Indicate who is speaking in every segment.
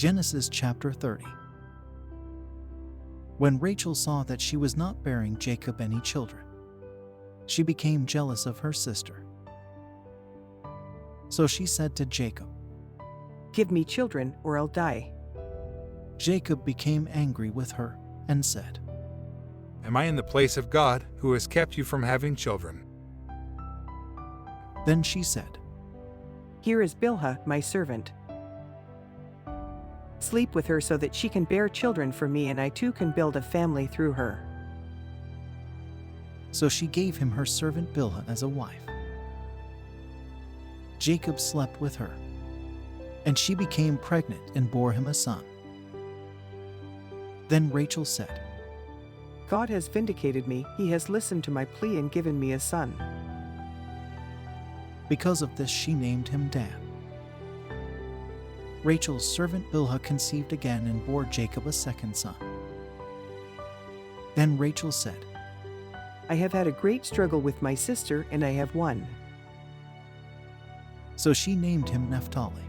Speaker 1: Genesis chapter 30. When Rachel saw that she was not bearing Jacob any children, she became jealous of her sister. So she said to Jacob,
Speaker 2: "Give me children, or I'll die."
Speaker 1: Jacob became angry with her and said,
Speaker 3: Am I in the place of God, who has kept you from having children?
Speaker 1: Then she said,
Speaker 2: "Here is Bilhah, my servant. Sleep with her so that she can bear children for me, and I too can build a family through her."
Speaker 1: So she gave him her servant Bilhah as a wife. Jacob slept with her, and she became pregnant and bore him a son. Then Rachel said,
Speaker 2: "God has vindicated me, he has listened to my plea and given me a son."
Speaker 1: Because of this she named him Dan. Rachel's servant Bilhah conceived again and bore Jacob a second son. Then Rachel said,
Speaker 2: "I have had a great struggle with my sister, and I have won."
Speaker 1: So she named him Naphtali.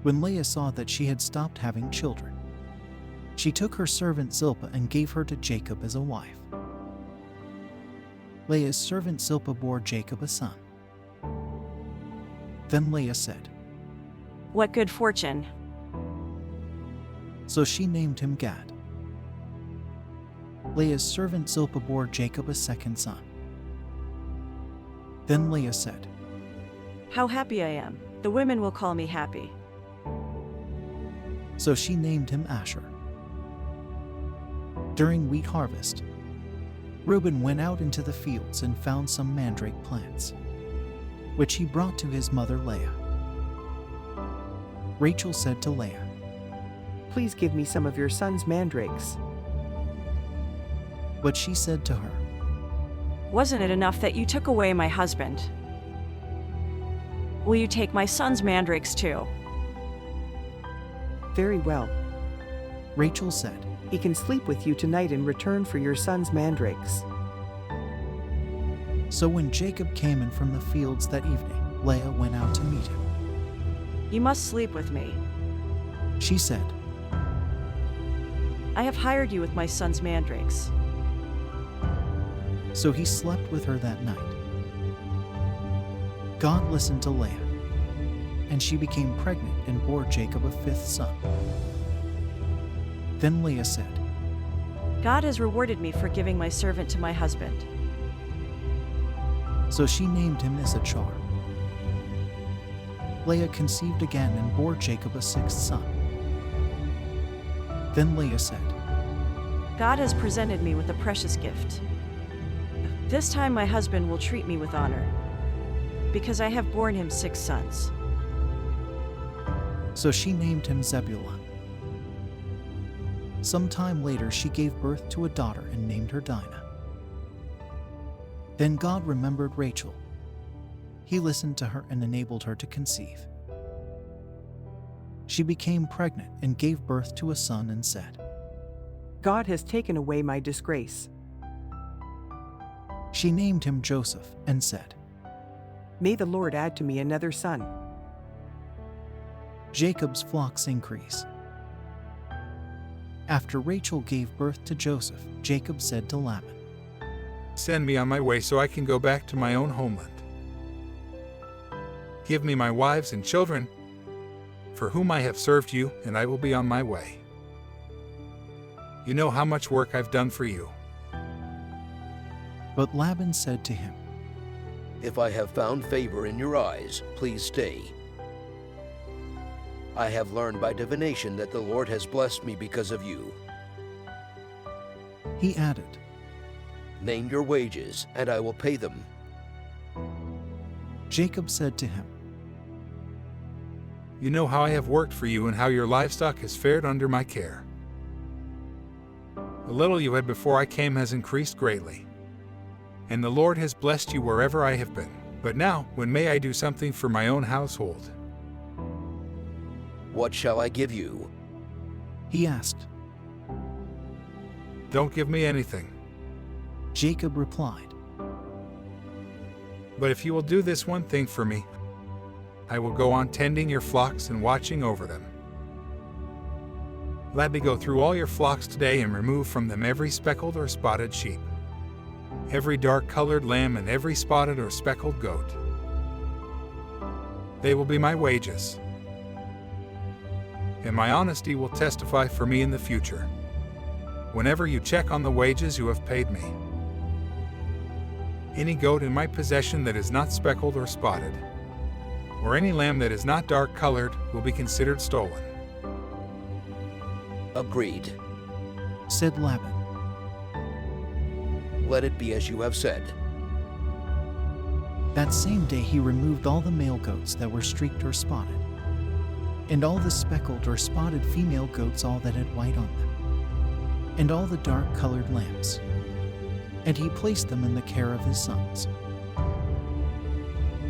Speaker 1: When Leah saw that she had stopped having children, she took her servant Zilpah and gave her to Jacob as a wife. Leah's servant Zilpah bore Jacob a son. Then Leah said,
Speaker 4: "What good fortune."
Speaker 1: So she named him Gad. Leah's servant Zilpah bore Jacob a second son. Then Leah said,
Speaker 4: How happy I am. The women will call me happy.
Speaker 1: So she named him Asher. During wheat harvest, Reuben went out into the fields and found some mandrake plants, which he brought to his mother Leah. Rachel said to Leah,
Speaker 2: "Please give me some of your son's mandrakes."
Speaker 1: but she said to her,
Speaker 4: Wasn't it enough that you took away my husband? Will you take my son's mandrakes too?
Speaker 2: "Very well.
Speaker 1: Rachel said,
Speaker 2: He can sleep with you tonight in return for your son's mandrakes."
Speaker 1: So when Jacob came in from the fields that evening, Leah went out to meet him.
Speaker 4: You must sleep with me.
Speaker 1: She said,
Speaker 4: I have hired you with my son's mandrakes.
Speaker 1: so he slept with her that night. God listened to Leah, and she became pregnant and bore Jacob a fifth son. Then Leah said,
Speaker 4: God has rewarded me for giving my servant to my husband.
Speaker 1: so she named him Issachar. Leah conceived again and bore Jacob a sixth son. Then Leah said,
Speaker 4: God has presented me with a precious gift. This time my husband will treat me with honor, because I have borne him 6 sons.
Speaker 1: so she named him Zebulun. Some time later she gave birth to a daughter and named her Dinah. Then God remembered Rachel. He listened to her and enabled her to conceive. She became pregnant and gave birth to a son and said,
Speaker 2: "God has taken away my disgrace."
Speaker 1: She named him Joseph and said,
Speaker 2: "May the Lord add to me another son."
Speaker 1: Jacob's flocks increase. After Rachel gave birth to Joseph, Jacob said to Laban,
Speaker 3: Send me on my way so I can go back to my own homeland. Give me my wives and children, for whom I have served you, and I will be on my way. You know how much work I've done for you."
Speaker 1: But Laban said to him,
Speaker 5: "If I have found favor in your eyes, please stay. I have learned by divination that the Lord has blessed me because of you.
Speaker 1: He added,
Speaker 5: Name your wages, and I will pay them."
Speaker 1: Jacob said to him,
Speaker 3: You know how I have worked for you and how your livestock has fared under my care. The little you had before I came has increased greatly, and the Lord has blessed you wherever I have been. But now, when may I do something for my own household?
Speaker 5: "What shall I give you?"
Speaker 1: he asked.
Speaker 3: Don't give me anything.
Speaker 1: Jacob replied,
Speaker 3: But if you will do this one thing for me, I will go on tending your flocks and watching over them. Let me go through all your flocks today and remove from them every speckled or spotted sheep, every dark-colored lamb, and every spotted or speckled goat. They will be my wages, and my honesty will testify for me in the future, whenever you check on the wages you have paid me. Any goat in my possession that is not speckled or spotted, or any lamb that is not dark-colored, will be considered stolen.
Speaker 5: Agreed.
Speaker 1: said Laban.
Speaker 5: Let it be as you have said.
Speaker 1: That same day he removed all the male goats that were streaked or spotted, and all the speckled or spotted female goats, all that had white on them, and all the dark-colored lambs, and he placed them in the care of his sons.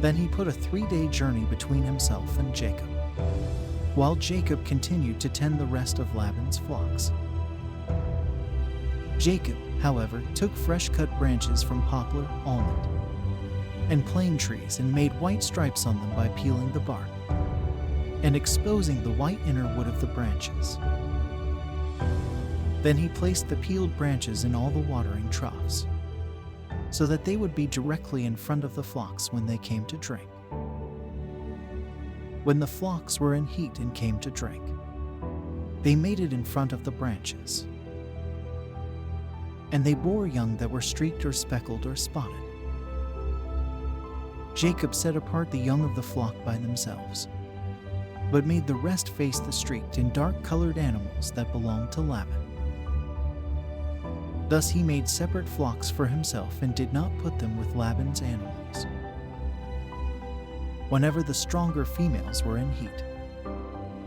Speaker 1: Then he put a 3-day journey between himself and Jacob, while Jacob continued to tend the rest of Laban's flocks. Jacob, however, took fresh-cut branches from poplar, almond, and plane trees and made white stripes on them by peeling the bark and exposing the white inner wood of the branches. Then he placed the peeled branches in all the watering troughs, so that they would be directly in front of the flocks when they came to drink. When the flocks were in heat and came to drink, they made it in front of the branches. And they bore young that were streaked or speckled or spotted. Jacob set apart the young of the flock by themselves, but made the rest face the streaked and dark-colored animals that belonged to Laban. Thus he made separate flocks for himself and did not put them with Laban's animals. Whenever the stronger females were in heat,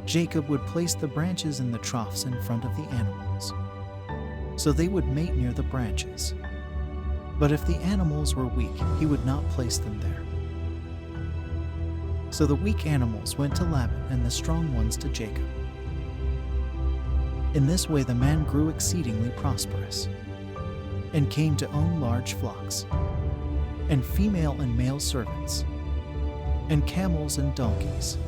Speaker 1: Jacob would place the branches in the troughs in front of the animals, so they would mate near the branches. But if the animals were weak, he would not place them there. So the weak animals went to Laban and the strong ones to Jacob. In this way the man grew exceedingly prosperous, and came to own large flocks, and female and male servants, and camels and donkeys,